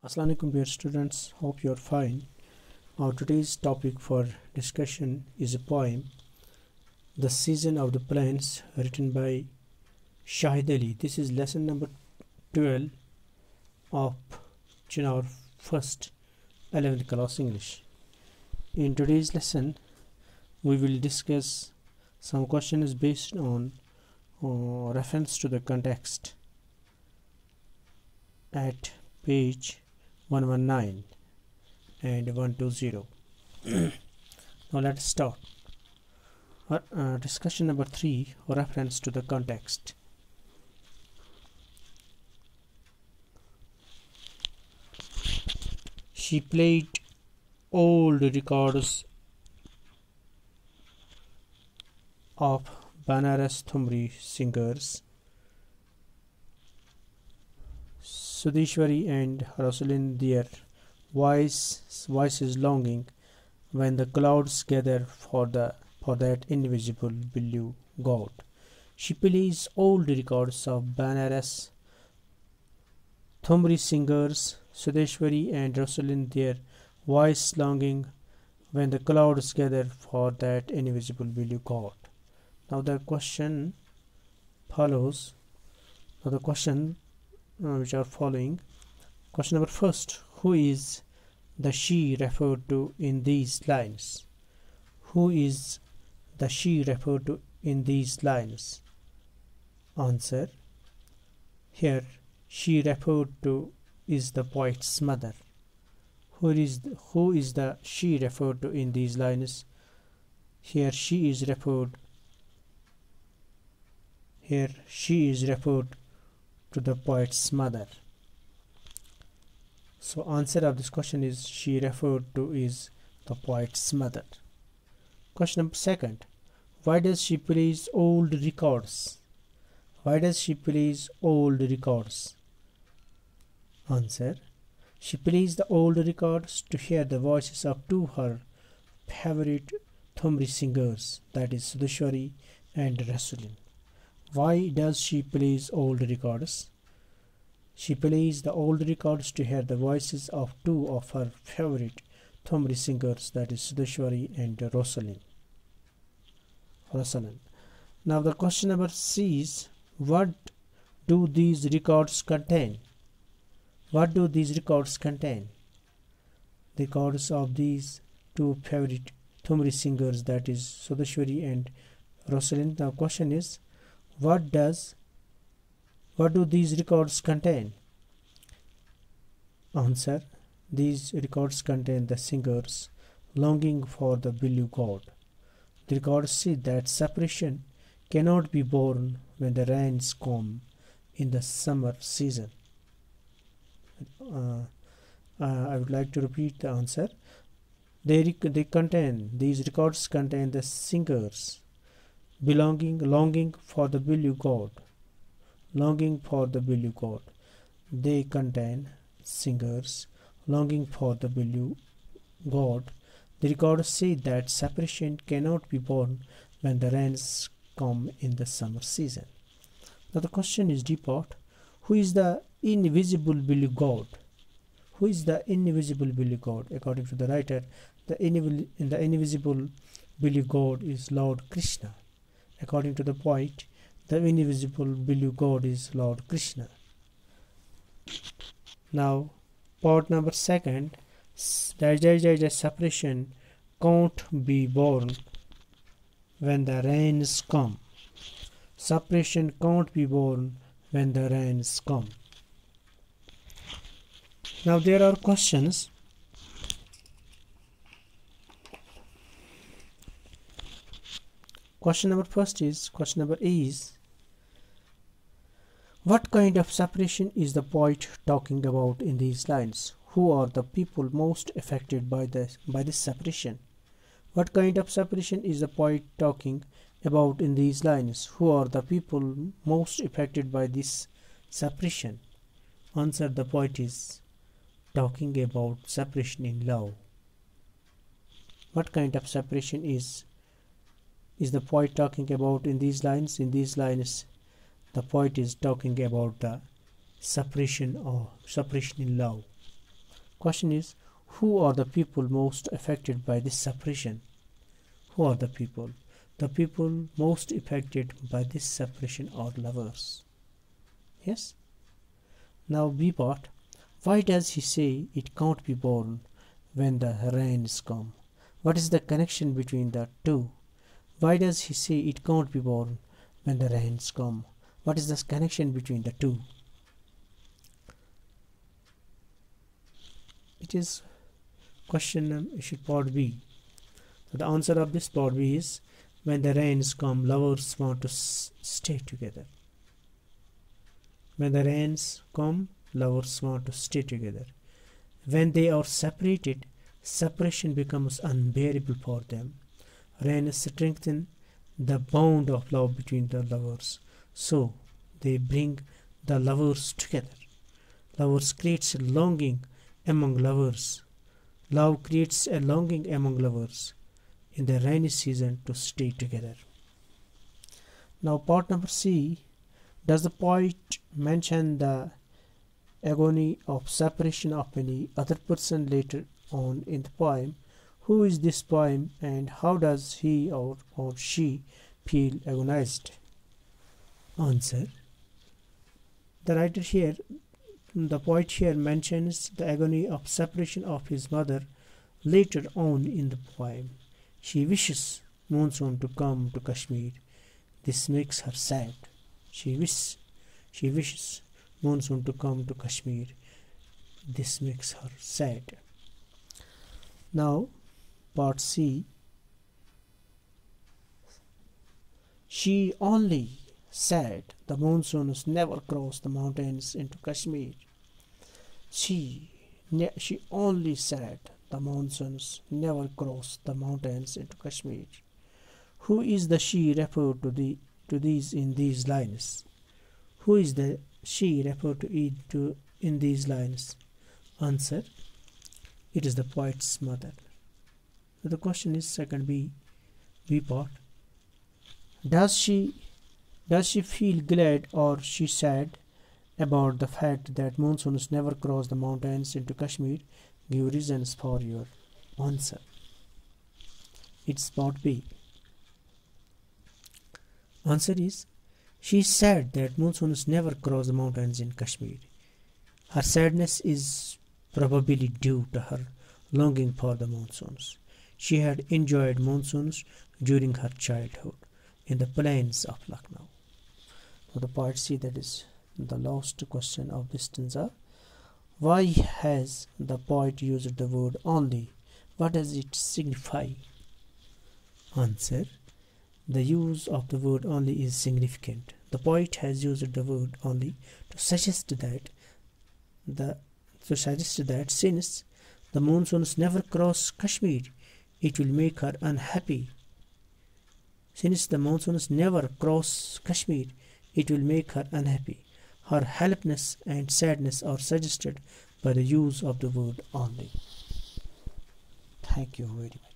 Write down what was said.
Assalamu alaikum dear students, hope you are fine. Our today's topic for discussion is a poem, The Season of the Plains, written by Shahid Ali. This is lesson number 12 of our first 11th class English. In today's lesson, we will discuss some questions based on reference to the context at page 119 and 120. Now let's start. Discussion number 3, reference to the context. She played old records of Banaras Thumri singers Sudeshwari and Rosalyn, their voices longing when the clouds gather for that invisible blue god. She plays old records of Banaras Thumri singers Sudeshwari and Rosalyn, their voice longing when the clouds gather for that invisible blue god. Now the question follows. Now the question which are following. Question number first: who is the she referred to in these lines? Who is the she referred to in these lines? Answer: here she referred to is the poet's mother. Who is the she referred to in these lines? Here she is referred to the poet's mother. So answer of this question is she referred to is the poet's mother. Question number second: why does she plays old records? Why does she plays old records? Answer: she plays the old records to hear the voices of two her favorite Thumri singers, that is Sudeshwari and Rosalyn. Why does she plays old records? She plays the old records to hear the voices of two of her favorite Thumri singers, that is Sudeshwari and Rosalyn. Now the question number C is: what do these records contain? What do these records contain? Records of these two favorite Thumri singers, that is Sudeshwari and Rosalyn. Now question is: what do these records contain? Answer: these records contain the singers longing for the blue god. The records say that separation cannot be borne when the rains come in the summer season. I would like to repeat the answer. These records contain the singers longing for the blue god. Longing for the blue god. They contain singers longing for the blue god. The records say that separation cannot be borne when the rains come in the summer season. Now the question is D-part: who is the invisible blue god? Who is the invisible blue god? According to the writer, the invisible blue god is Lord Krishna. According to the poet, the invisible blue god is Lord Krishna. Now, part number second: the separation can't be borne when the rains come. Separation can't be borne when the rains come. Now there are questions. Question number A is: what kind of separation is the poet talking about in these lines? Who are the people most affected by this separation? What kind of separation is the poet talking about in these lines? Who are the people most affected by this separation? Answer: the poet is talking about separation in love. What kind of separation is the poet talking about in these lines? In these lines, the poet is talking about the separation in love. Question is, who are the people most affected by this separation? Who are the people? The people most affected by this separation are lovers. Yes? Now B part. Why does he say it can't be born when the rains come? What is the connection between the two? Why does he say it can't be born when the rains come? What is the connection between the two? It is question part B. So the answer of this part B is, when the rains come, lovers want to stay together. When the rains come, lovers want to stay together. When they are separated, separation becomes unbearable for them. Rain strengthens the bond of love between the lovers, so they bring the lovers together. Lovers creates a longing among lovers. Love creates a longing among lovers in the rainy season to stay together. Now part number C. Does the poet mention the agony of separation of any other person later on in the poem? Who is this poem and how does he or she feel agonized? Answer. The writer here, the poet here mentions the agony of separation of his mother later on in the poem. She wishes monsoon to come to Kashmir. This makes her sad. She wishes monsoon to come to Kashmir. This makes her sad. Now, part C. She only said the monsoons never cross the mountains into Kashmir. She only said the monsoons never cross the mountains into Kashmir. Who is the she referred to these in these lines? Who is the she referred to in these lines? Answer. It is the poet's mother. So the question is second B part. Does she feel glad or she sad about the fact that monsoons never cross the mountains into Kashmir? Give reasons for your answer. It's part B. Answer is, she is sad that monsoons never cross the mountains in Kashmir. Her sadness is probably due to her longing for the monsoons. She had enjoyed monsoons during her childhood in the plains of Lucknow. So the part C, that is the last question of this stanza. Why has the poet used the word only? What does it signify? Answer. The use of the word only is significant. The poet has used the word only to suggest that since the monsoons never cross Kashmir, it will make her unhappy. Since the monsoons never cross Kashmir, it will make her unhappy. Her helplessness and sadness are suggested by the use of the word only. Thank you very much.